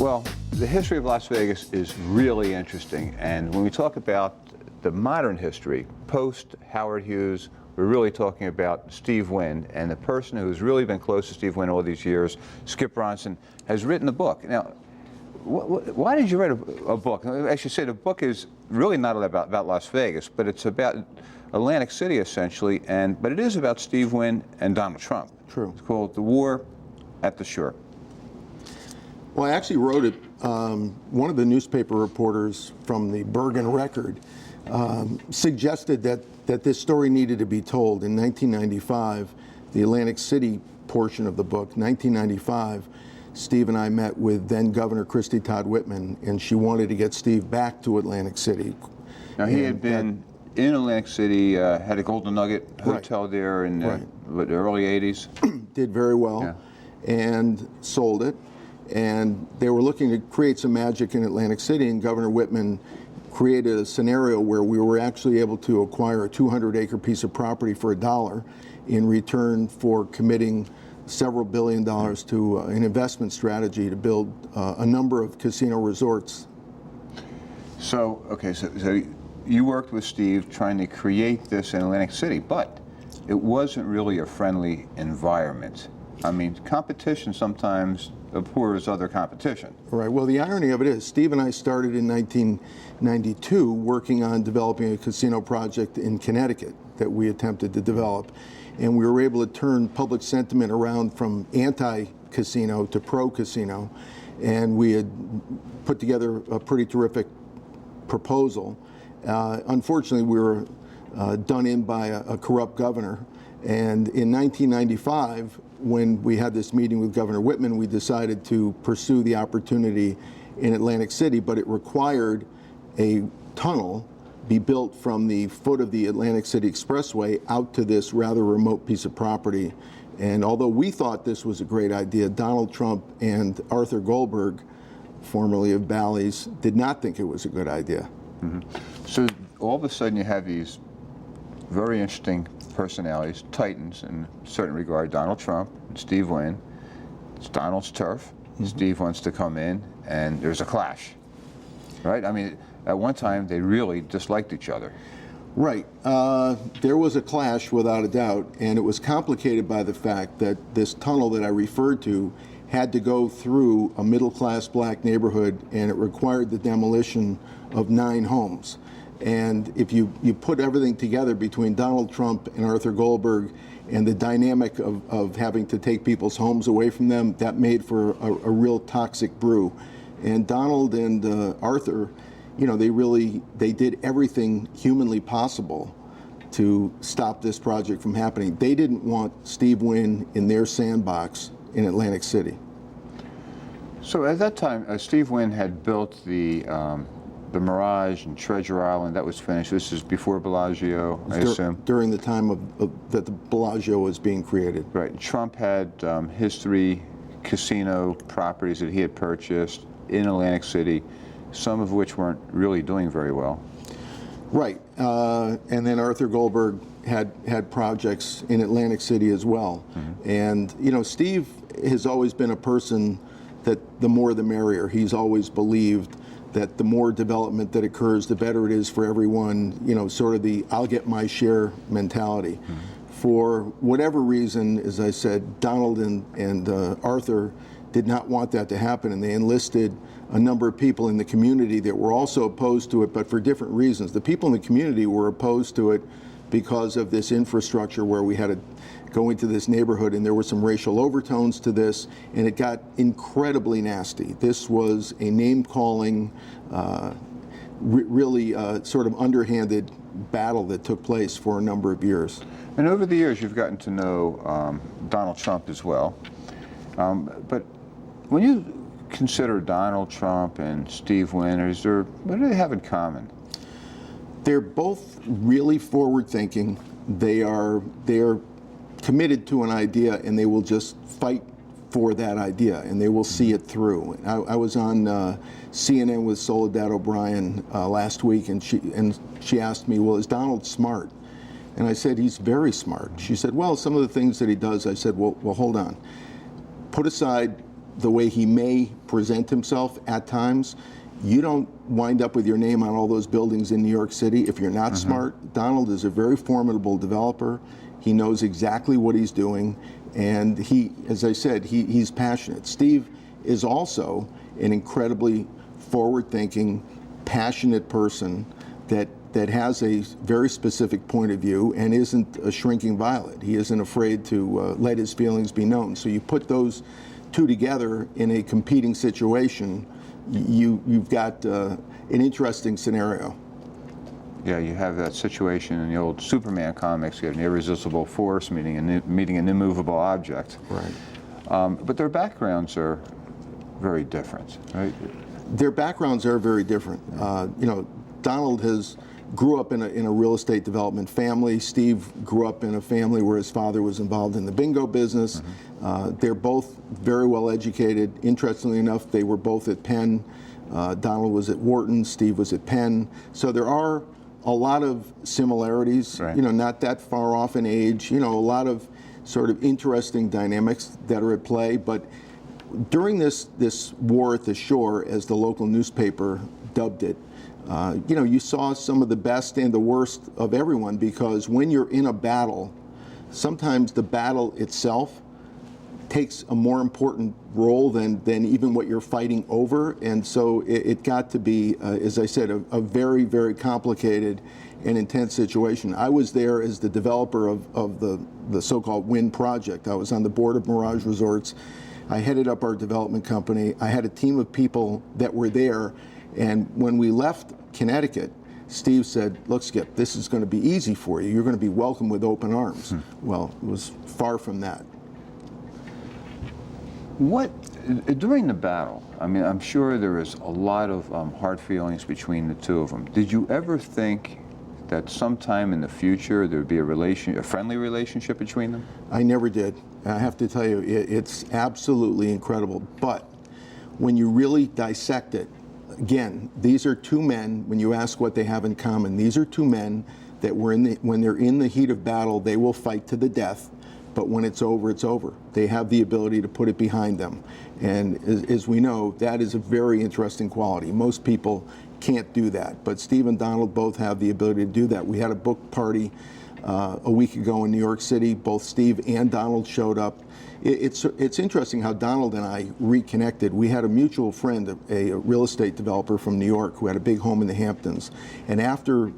Well, the history of Las Vegas is really interesting, and when we talk about the modern history, post Howard Hughes, we're really talking about Steve Wynn, and the person who's really been close to Steve Wynn all these years, Skip Bronson, has written a book. Now, why did you write a book? I should say the book is really not about Las Vegas, but it's about Atlantic City essentially, but it is about Steve Wynn and Donald Trump. True. It's called The War at the Shore. Well, I actually wrote it. One of the newspaper reporters from the Bergen Record suggested that this story needed to be told. In 1995, the Atlantic City portion of the book, 1995, Steve and I met with then Governor Christy Todd Whitman, and she wanted to get Steve back to Atlantic City. Now, he had been in Atlantic City, had a Golden Nugget hotel there in the early 80s. Did very well, and sold it. And they were looking to create some magic in Atlantic City, and Governor Whitman created a scenario where we were actually able to acquire a 200-acre piece of property for $1 in return for committing several $1 billion to an investment strategy to build a number of casino resorts. So, okay, so you worked with Steve trying to create this in Atlantic City, but it wasn't really a friendly environment. I mean, competition sometimes abhors other competition. Right. Well, the irony of it is, Steve and I started in 1992 working on developing a casino project in Connecticut that we attempted to develop. And we were able to turn public sentiment around from anti-casino to pro-casino. And we had put together a pretty terrific proposal. Unfortunately, we were done in by a corrupt governor. And in 1995, when we had this meeting with Governor Whitman, we decided to pursue the opportunity in Atlantic City, but it required a tunnel be built from the foot of the Atlantic City Expressway out to this rather remote piece of property. And although we thought this was a great idea, Donald Trump and Arthur Goldberg, formerly of Bally's, did not think it was a good idea. Mm-hmm. So all of a sudden you have these very interesting personalities, titans in a certain regard, Donald Trump and Steve Wynn. It's Donald's turf. Mm-hmm. Steve wants to come in, and there's a clash, right? I mean, at one time, they really disliked each other. Right. There was a clash, without a doubt, and it was complicated by the fact that this tunnel that I referred to had to go through a middle-class black neighborhood, and it required the demolition of 9 homes. And if you put everything together between Donald Trump and Arthur Goldberg and the dynamic of having to take people's homes away from them, that made for a real toxic brew. And Donald and Arthur, you know, they did everything humanly possible to stop this project from happening. They didn't want Steve Wynn in their sandbox in Atlantic City. So at that time, Steve Wynn had built the Mirage and Treasure Island. That was finished. This is before Bellagio, I assume. During the time that the Bellagio was being created. Right. Trump had his 3 casino properties that he had purchased in Atlantic City, some of which weren't really doing very well. Right. And then Arthur Goldberg had projects in Atlantic City as well. Mm-hmm. And, you know, Steve has always been a person that the more the merrier. He's always believed that the more development that occurs, the better it is for everyone, you know, sort of the I'll get my share mentality. Mm-hmm. For whatever reason, as I said, Donald and Arthur did not want that to happen, and they enlisted a number of people in the community that were also opposed to it, but for different reasons. The people in the community were opposed to it because of this infrastructure where we had to go into this neighborhood, and there were some racial overtones to this, and it got incredibly nasty. This was a name-calling, really sort of underhanded battle that took place for a number of years. And over the years, you've gotten to know Donald Trump as well. But when you consider Donald Trump and Steve Wynn, what do they have in common? They're both really forward-thinking. They are committed to an idea, and they will just fight for that idea, and they will see it through. I was on CNN with Soledad O'Brien last week, and she asked me, well, is Donald smart? And I said, he's very smart. She said, well, some of the things that he does. I said, well, hold on. Put aside the way he may present himself at times, you don't wind up with your name on all those buildings in New York City if you're not smart. Donald is a very formidable developer. He knows exactly what he's doing, and he, as I said, he's passionate. Steve is also an incredibly forward-thinking, passionate person that has a very specific point of view and isn't a shrinking violet. He isn't afraid to let his feelings be known. So you put those two together in a competing situation, you've got an interesting scenario. Yeah, you have that situation in the old Superman comics. You have an irresistible force meeting an immovable object. Right. But their backgrounds are very different, right? Their backgrounds are very different. You know, Donald grew up in a real estate development family. Steve grew up in a family where his father was involved in the bingo business. They're both very well educated. Interestingly enough, they were both at Penn. Donald was at Wharton, Steve was at Penn. So there are a lot of similarities, right. You know, not that far off in age, you know, a lot of sort of interesting dynamics that are at play. But during this war at the shore, as the local newspaper dubbed it, you know, you saw some of the best and the worst of everyone, because when you're in a battle, sometimes the battle itself takes a more important role than even what you're fighting over. And so it got to be, as I said, a very, very complicated and intense situation. I was there as the developer of the so-called Wynn project. I was on the board of Mirage Resorts. I headed up our development company. I had a team of people that were there. And when we left Connecticut, Steve said, look, Skip, this is going to be easy for you. You're going to be welcomed with open arms. Well, it was far from that. During the battle, I mean, I'm sure there was a lot of hard feelings between the two of them. Did you ever think that sometime in the future there would be a friendly relationship between them? I never did. I have to tell you, it's absolutely incredible. But when you really dissect it, again, these are two men, when you ask what they have in common, these are two men that when they're in the heat of battle, they will fight to the death. But when it's over, it's over. They have the ability to put it behind them. And as we know, that is a very interesting quality. Most people can't do that. But Steve and Donald both have the ability to do that. We had a book party a week ago in New York City. Both Steve and Donald showed up. It's interesting how Donald and I reconnected. We had a mutual friend, a real estate developer from New York, who had a big home in the Hamptons. And after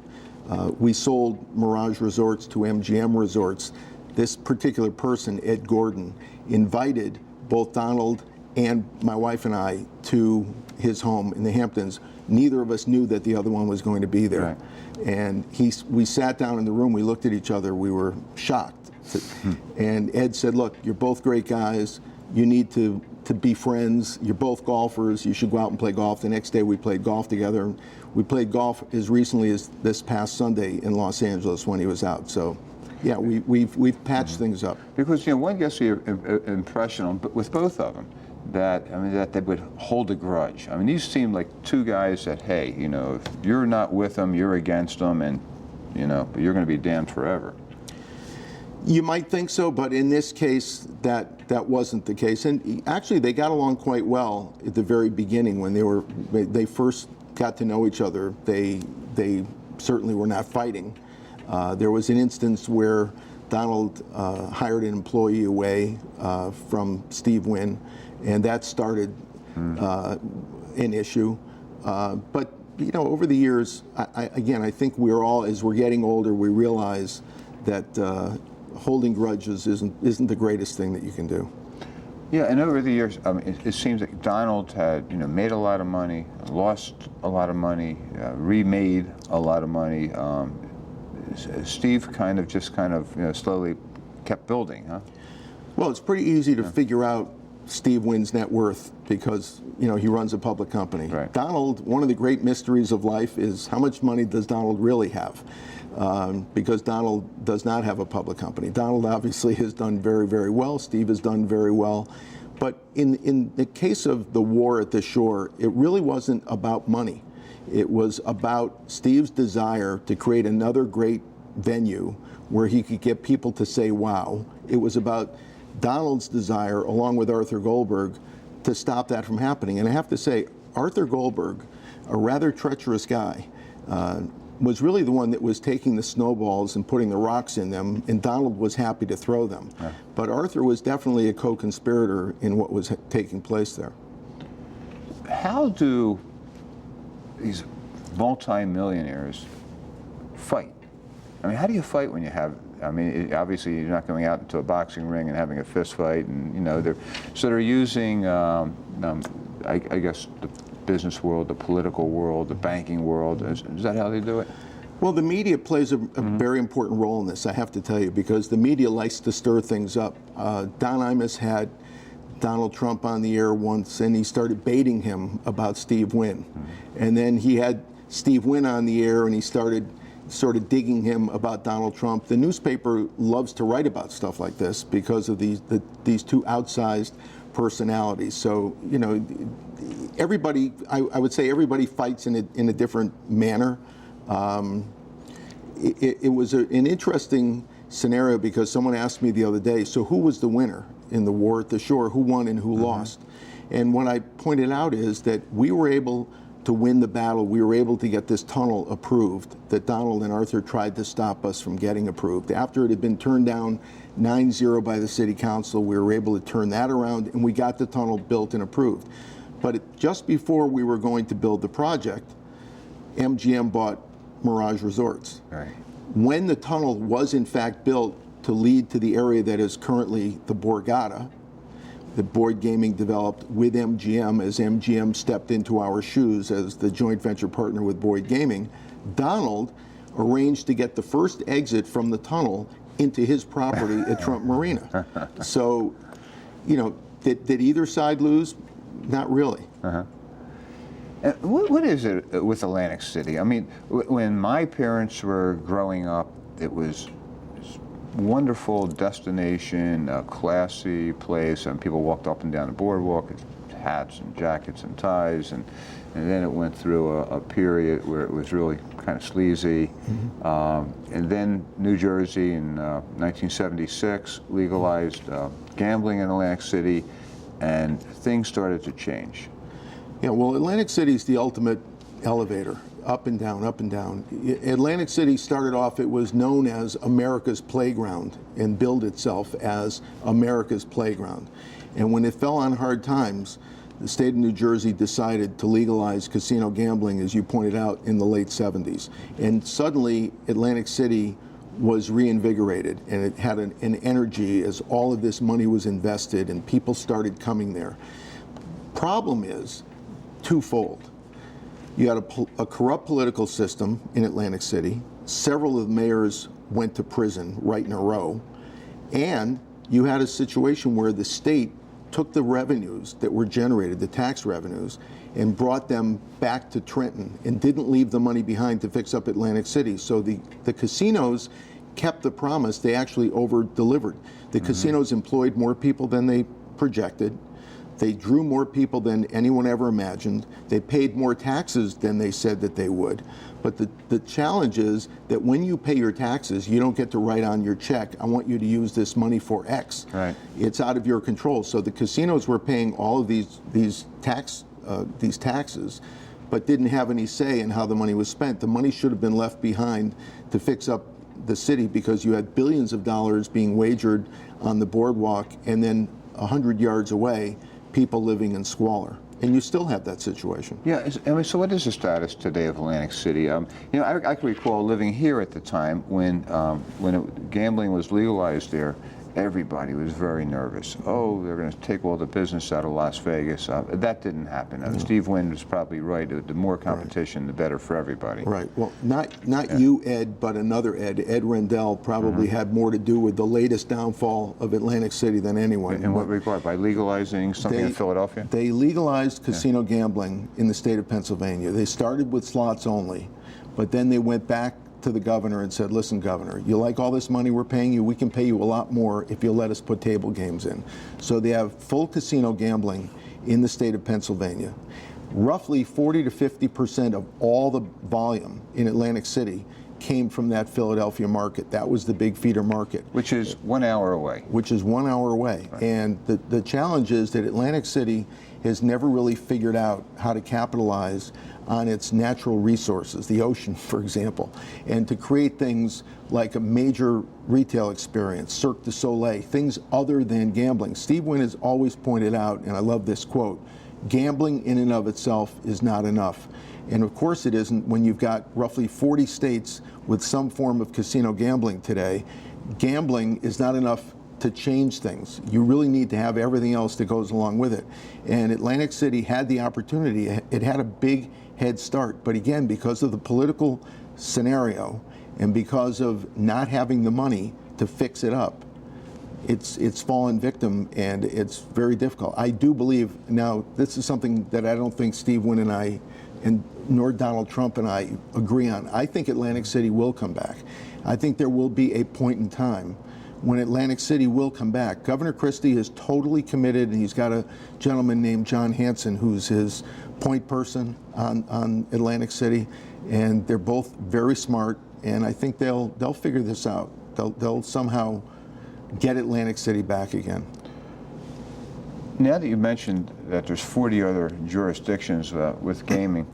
we sold Mirage Resorts to MGM Resorts, this particular person, Ed Gordon, invited both Donald and my wife and I to his home in the Hamptons. Neither of us knew that the other one was going to be there. Right. And we sat down in the room, we looked at each other, we were shocked. And Ed said, look, you're both great guys, you need to be friends, you're both golfers, you should go out and play golf. The next day we played golf together. We played golf as recently as this past Sunday in Los Angeles when he was out. So yeah, we've patched things up. Because, you know, one gets the impression with both of them that they would hold a grudge. I mean, these seem like two guys that, hey, you know, if you're not with them, you're against them, and, you know, but you're going to be damned forever. You might think so, but in this case, that wasn't the case. And actually, they got along quite well at the very beginning when they first got to know each other. They certainly were not fighting. There was an instance where Donald hired an employee away from Steve Wynn, and that started an issue. But you know, over the years, I think we're all, as we're getting older, we realize that holding grudges isn't the greatest thing that you can do. Yeah, and over the years, I mean, it seems like Donald had, you know, made a lot of money, lost a lot of money, remade a lot of money. Steve kind of you know, slowly kept building, huh? Well, it's pretty easy to figure out Steve Wynn's net worth because, you know, he runs a public company. Right. Donald, one of the great mysteries of life is how much money does Donald really have? Because Donald does not have a public company. Donald obviously has done very, very well. Steve has done very well. But in the case of the war at the shore, it really wasn't about money. It was about Steve's desire to create another great venue where he could get people to say, wow. It was about Donald's desire, along with Arthur Goldberg, to stop that from happening. And I have to say, Arthur Goldberg, a rather treacherous guy, was really the one that was taking the snowballs and putting the rocks in them, and Donald was happy to throw them. Yeah. But Arthur was definitely a co-conspirator in what was taking place there. How do these multi-millionaires fight? I mean, how do you fight when you have, I mean, obviously you're not going out into a boxing ring and having a fist fight, and, you know, they're using, I guess, the business world, the political world, the banking world. Is that how they do it? Well, the media plays a very important role in this, I have to tell you, because the media likes to stir things up. Don Imus had Donald Trump on the air once, and he started baiting him about Steve Wynn. And then he had Steve Wynn on the air, and he started sort of digging him about Donald Trump. The newspaper loves to write about stuff like this because of these two outsized personalities. So, you know, everybody, I would say everybody fights in a different manner. It was an interesting scenario because someone asked me the other day, so who was the winner in the war at the shore? Who won and who lost? And what I pointed out is that we were able to win the battle. We were able to get this tunnel approved that Donald and Arthur tried to stop us from getting approved. After it had been turned down 9-0 by the city council, we were able to turn that around, and we got the tunnel built and approved. But just before we were going to build the project, MGM bought Mirage Resorts. Right. When the tunnel was in fact built to lead to the area that is currently the Borgata, the board gaming developed with MGM as MGM stepped into our shoes as the joint venture partner with Boyd Gaming, Donald arranged to get the first exit from the tunnel into his property at Trump Marina. So, you know, did either side lose? Not really. What is it with Atlantic City? I mean, when my parents were growing up, it was wonderful destination, a classy place, and people walked up and down the boardwalk with hats and jackets and ties, and then it went through a period where it was really kind of sleazy. And then New Jersey in 1976 legalized gambling in Atlantic City, and things started to change. Yeah, well, Atlantic City is the ultimate elevator. Up and down, up and down. Atlantic City started off, it was known as America's Playground and billed itself as America's Playground. And when it fell on hard times, the state of New Jersey decided to legalize casino gambling, as you pointed out, in the late 70s. And suddenly, Atlantic City was reinvigorated, and it had an energy as all of this money was invested and people started coming there. Problem is twofold. You had a corrupt political system in Atlantic City. Several of the mayors went to prison right in a row. And you had a situation where the state took the revenues that were generated, the tax revenues, and brought them back to Trenton and didn't leave the money behind to fix up Atlantic City. So the casinos kept the promise. They actually over-delivered. The casinos employed more people than they projected. They drew more people than anyone ever imagined. They paid more taxes than they said that they would. But the challenge is that when you pay your taxes, you don't get to write on your check, I want you to use this money for X. Right. It's out of your control. So the casinos were paying all of these taxes, but didn't have any say in how the money was spent. The money should have been left behind to fix up the city because you had billions of dollars being wagered on the boardwalk, and then 100 yards away, people living in squalor. And you still have that situation. Yeah, I mean, so what is the status today of Atlantic City? You know, I can recall living here at the time when gambling was legalized there. Everybody was very nervous. Oh, they're going to take all the business out of Las Vegas. That didn't happen. No. Steve Wynn was probably right. The more competition, the better for everybody. Right. Well, not you, Ed, but another Ed. Ed Rendell probably had more to do with the latest downfall of Atlantic City than anyone. In what regard? By legalizing something in Philadelphia? They legalized casino gambling in the state of Pennsylvania. They started with slots only, but then they went back to the governor and said, listen, governor, you like all this money we're paying you? We can pay you a lot more if you'll let us put table games in. So they have full casino gambling in the state of Pennsylvania. Roughly 40 to 50% of all the volume in Atlantic City came from that Philadelphia market. That was the big feeder market. Which is 1 hour away. Which is 1 hour away. Right. And the challenge is that Atlantic City has never really figured out how to capitalize on its natural resources, the ocean, for example, and to create things like a major retail experience, Cirque du Soleil, things other than gambling. Steve Wynn has always pointed out, and I love this quote, gambling in and of itself is not enough. And of course it isn't when you've got roughly 40 states with some form of casino gambling today. Gambling is not enough to change things. You really need to have everything else that goes along with it. And Atlantic City had the opportunity. It had a big head start. But again, because of the political scenario and because of not having the money to fix it up, it's fallen victim, and it's very difficult. I do believe, now this is something that I don't think Steve Wynn and I, and nor Donald Trump and I agree on. I think Atlantic City will come back. I think there will be a point in time when Atlantic City will come back. Governor Christie is totally committed, and he's got a gentleman named John Hanson who's his point person on Atlantic City, and they're both very smart, and I think they'll figure this out. They'll somehow get Atlantic City back again. Now that you mentioned that there's 40 other jurisdictions with gaming,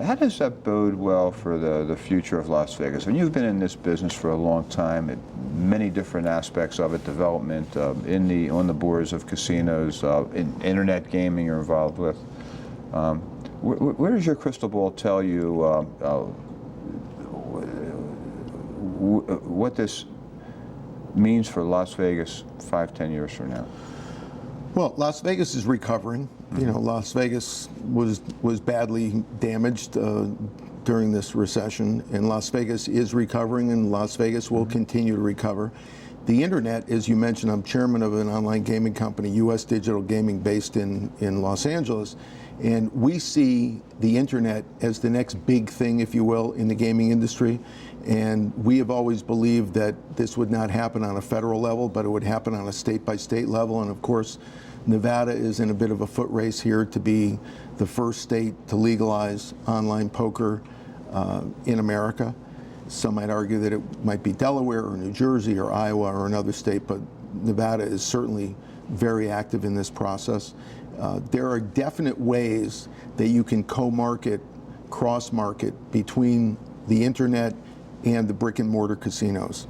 how does that bode well for the future of Las Vegas? And you've been in this business for a long time, at many different aspects of it, development, on the boards of casinos, in internet gaming you're involved with. Where does your crystal ball tell you what this means for Las Vegas 5-10 years from now? Well, Las Vegas is recovering. You know, Las Vegas was badly damaged during this recession, and Las Vegas is recovering, and Las Vegas will continue to recover. The internet, as you mentioned, I'm chairman of an online gaming company, U.S. Digital Gaming, based in Los Angeles, and we see the internet as the next big thing, if you will, in the gaming industry. And we have always believed that this would not happen on a federal level, but it would happen on a state-by-state level. And of course, Nevada is in a bit of a foot race here to be the first state to legalize online poker in America. Some might argue that it might be Delaware or New Jersey or Iowa or another state, but Nevada is certainly very active in this process. There are definite ways that you can co-market, cross-market between the internet and the brick and mortar casinos.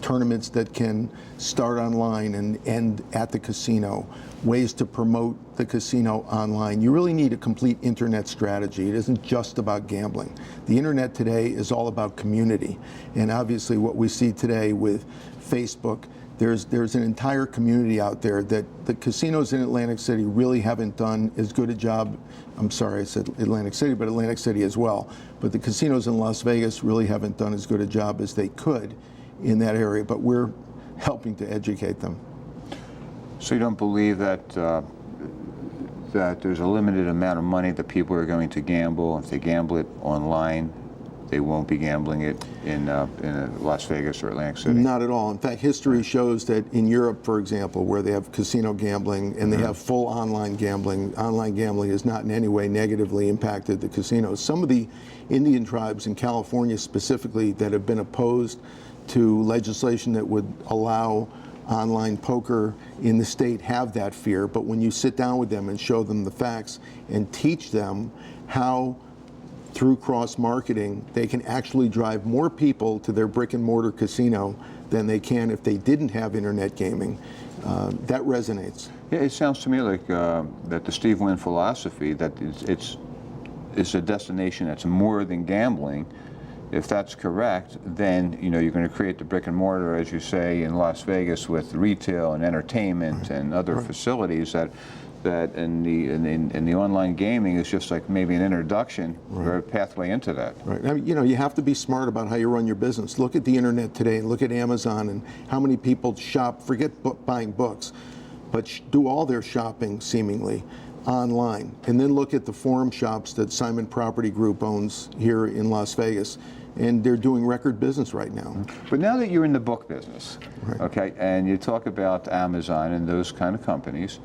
Tournaments that can start online and end at the casino, ways to promote the casino online. You really need a complete internet strategy. It isn't just about gambling. The internet today is all about community. And obviously what we see today with Facebook, there's an entire community out there that the casinos in Atlantic City really haven't done as good a job. I'm sorry, I said Atlantic City, but Atlantic City as well. But the casinos in Las Vegas really haven't done as good a job as they could in that area, but we're helping to educate them. So you don't believe that that there's a limited amount of money that people are going to gamble? If they gamble it online, they won't be gambling it in Las Vegas or Atlantic City? Not at all. In fact, history shows that in Europe, for example, where they have casino gambling and they have full online gambling has not in any way negatively impacted the casinos. Some of the Indian tribes in California specifically that have been opposed to legislation that would allow online poker in the state have that fear, but when you sit down with them and show them the facts and teach them how through cross-marketing they can actually drive more people to their brick and mortar casino than they can if they didn't have internet gaming, that resonates. Yeah, it sounds to me like that the Steve Wynn philosophy, that it's a destination that's more than gambling. If that's correct, then you're going to create the brick and mortar, as you say, in Las Vegas with retail and entertainment and other facilities that in the online gaming is just like maybe an introduction or a pathway into that. Right. I mean, you have to be smart about how you run your business. Look at the internet today and look at Amazon and how many people shop, forget buying books, but do all their shopping seemingly online. And then look at the forum shops that Simon Property Group owns here in Las Vegas. And they're doing record business right now. But now that you're in the book business, okay, and you talk about Amazon and those kind of companies,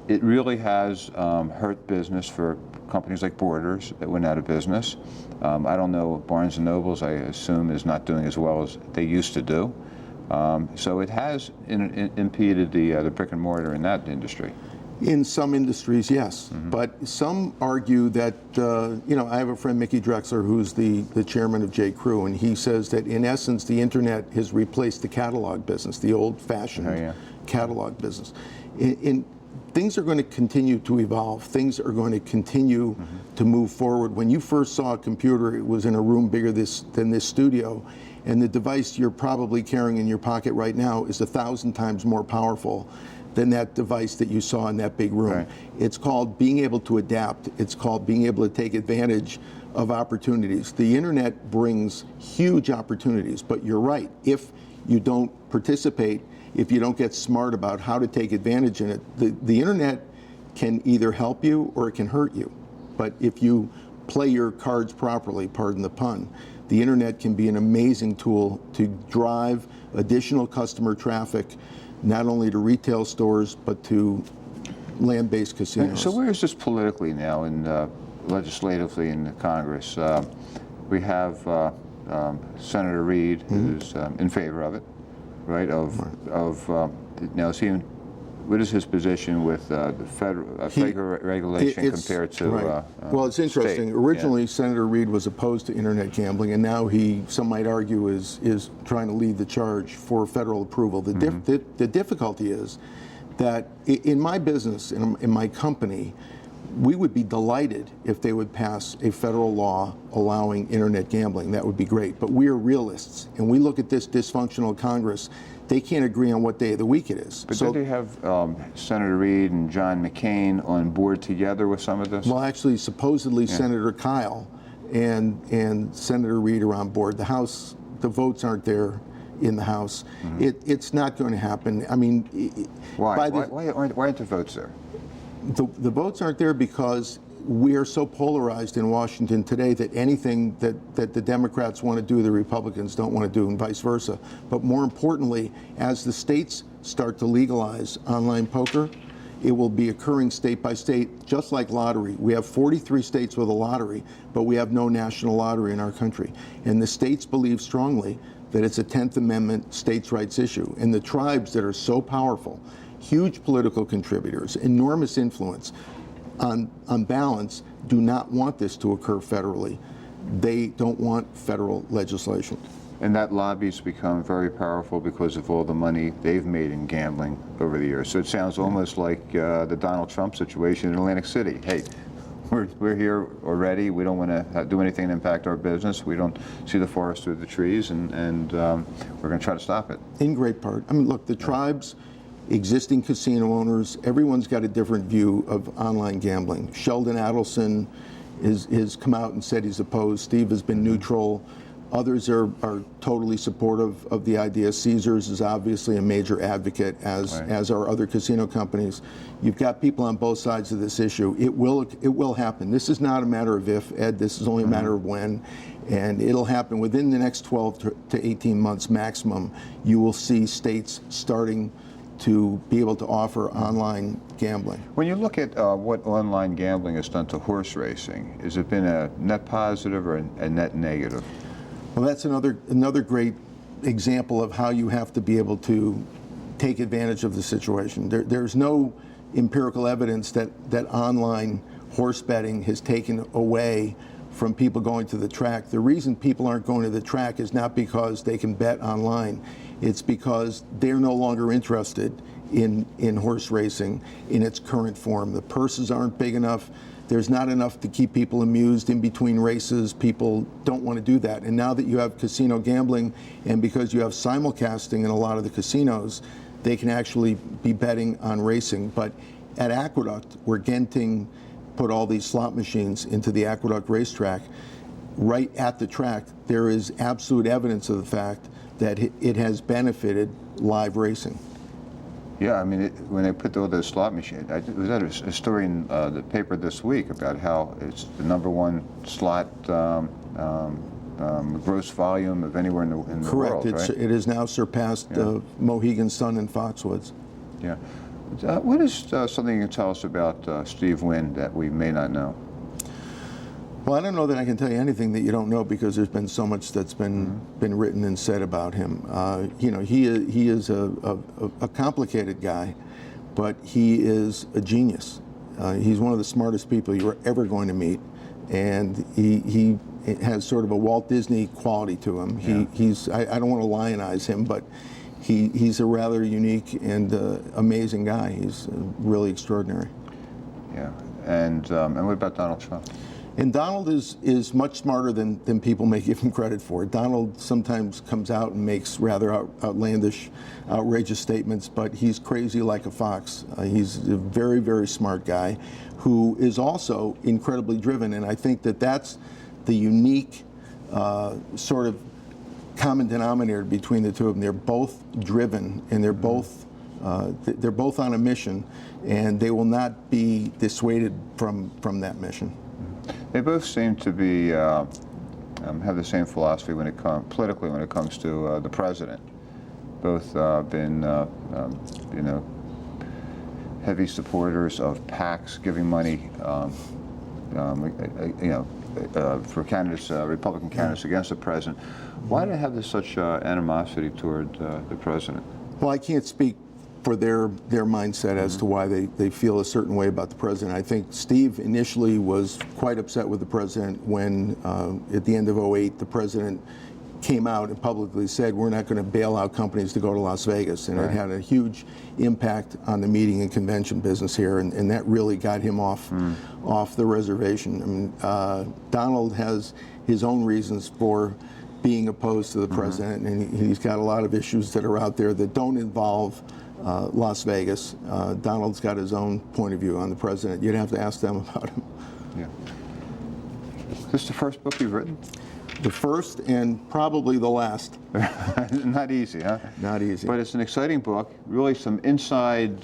It really has hurt business for companies like Borders that went out of business. I don't know, Barnes & Nobles, I assume, is not doing as well as they used to do. So it has impeded the brick and mortar in that industry. In some industries, yes. But some argue that, I have a friend, Mickey Drexler, who's the chairman of J.Crew, and he says that in essence, the internet has replaced the catalog business, the old-fashioned catalog business. Things are going to continue to evolve. Things are going to continue to move forward. When you first saw a computer, it was in a room bigger than this studio, and the device you're probably carrying in your pocket right now is 1,000 times more powerful than that device that you saw in that big room. Right. It's called being able to adapt. It's called being able to take advantage of opportunities. The internet brings huge opportunities, but you're right. If you don't participate, if you don't get smart about how to take advantage in it, the internet can either help you or it can hurt you. But if you play your cards properly, pardon the pun, the internet can be an amazing tool to drive additional customer traffic, not only to retail stores, but to land-based casinos. So where is this politically now, legislatively in the Congress? We have Senator Reid, who's in favor of it, right? Now, what is his position with the federal regulation compared to? Well, it's interesting. State? Originally, Senator Reid was opposed to internet gambling, and now he, some might argue, is trying to lead the charge for federal approval. The difficulty is that in my business, in my company, we would be delighted if they would pass a federal law allowing internet gambling. That would be great. But we are realists, and we look at this dysfunctional Congress. They can't agree on what day of the week it is. But did they have Senator Reid and John McCain on board together with some of this? Well, actually, supposedly Senator Kyle and Senator Reid are on board. The House, the votes aren't there in the House. It's not going to happen. I mean, why aren't the votes there? The votes aren't there because we are so polarized in Washington today that anything that the Democrats want to do, the Republicans don't want to do, and vice versa. But more importantly, as the states start to legalize online poker, it will be occurring state by state, just like lottery. We have 43 states with a lottery, but we have no national lottery in our country. And the states believe strongly that it's a 10th Amendment states' rights issue. And the tribes that are so powerful, huge political contributors, enormous influence, on balance, do not want this to occur federally. They don't want federal legislation. And that lobby's become very powerful because of all the money they've made in gambling over the years. So it sounds almost like the Donald Trump situation in Atlantic City. Hey, we're here already. We don't want to do anything to impact our business. We don't see the forest through the trees, and we're going to try to stop it. In great part. I mean, look, the tribes, existing casino owners, everyone's got a different view of online gambling. Sheldon Adelson has come out and said he's opposed. Steve has been neutral. Others are totally supportive of the idea. Caesars is obviously a major advocate, as are other casino companies. You've got people on both sides of this issue. It will happen. This is not a matter of if, Ed. This is only a matter of when. And it'll happen within the next 12 to 18 months maximum. You will see states starting to be able to offer online gambling. When you look at what online gambling has done to horse racing, has it been a net positive or a net negative? Well, that's another great example of how you have to be able to take advantage of the situation. There's no empirical evidence that online horse betting has taken away from people going to the track. The reason people aren't going to the track is not because they can bet online. It's because they're no longer interested in horse racing in its current form. The purses aren't big enough. There's not enough to keep people amused in between races. People don't want to do that. And now that you have casino gambling, and because you have simulcasting in a lot of the casinos, they can actually be betting on racing. But at Aqueduct, where Genting put all these slot machines into the Aqueduct racetrack, right at the track, there is absolute evidence of the fact that it has benefited live racing. Yeah, I mean, when they put all those slot machines, was that a story in the paper this week about how it's the #1 slot gross volume of anywhere in the world, Correct. right? It has now surpassed Mohegan Sun and Foxwoods. Yeah. What is something you can tell us about Steve Wynn that we may not know? Well, I don't know that I can tell you anything that you don't know because there's been so much that's been written and said about him. He is a complicated guy, but he is a genius. He's one of the smartest people you're ever going to meet, and he has sort of a Walt Disney quality to him. Yeah. I don't want to lionize him, but he's a rather unique and amazing guy. He's really extraordinary. Yeah, and what about Donald Trump? And Donald is much smarter than people may give him credit for. Donald sometimes comes out and makes rather outlandish, outrageous statements, but he's crazy like a fox. He's a very, very smart guy who is also incredibly driven, and I think that that's the unique sort of common denominator between the two of them. They're both driven, and they're both on a mission, and they will not be dissuaded from that mission. They both seem to be have the same philosophy when it comes politically when it comes to the president. Both been heavy supporters of PACs giving money for candidates, Republican candidates against the president. Why do they have such animosity toward the president? Well, I can't speak for their mindset as to why they feel a certain way about the president. I think Steve initially was quite upset with the president when, at the end of '08, the president came out and publicly said, we're not going to bail out companies to go to Las Vegas. And it had a huge impact on the meeting and convention business here, and that really got him off the reservation. I mean, Donald has his own reasons for being opposed to the president, and he's got a lot of issues that are out there that don't involve Las Vegas. Donald's got his own point of view on the president. You'd have to ask them about him. Yeah. Is this the first book you've written? The first and probably the last. Not easy, huh? Not easy. But it's an exciting book. Really, some inside,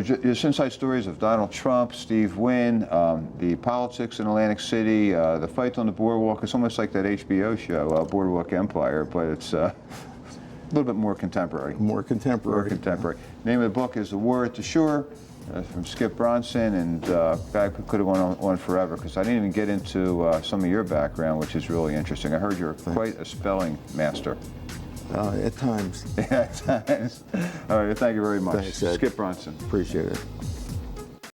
just inside stories of Donald Trump, Steve Wynn, the politics in Atlantic City, the fight on the boardwalk. It's almost like that HBO show, Boardwalk Empire, but it's a little bit more contemporary. More contemporary. More contemporary. Name of the book is The War at the Shore, from Skip Bronson, and I could have gone on forever because I didn't even get into some of your background, which is really interesting. I heard you're quite a spelling master. At times. Yeah, at times. All right, thank you very much. Thanks, Ed. Skip Bronson. Appreciate it.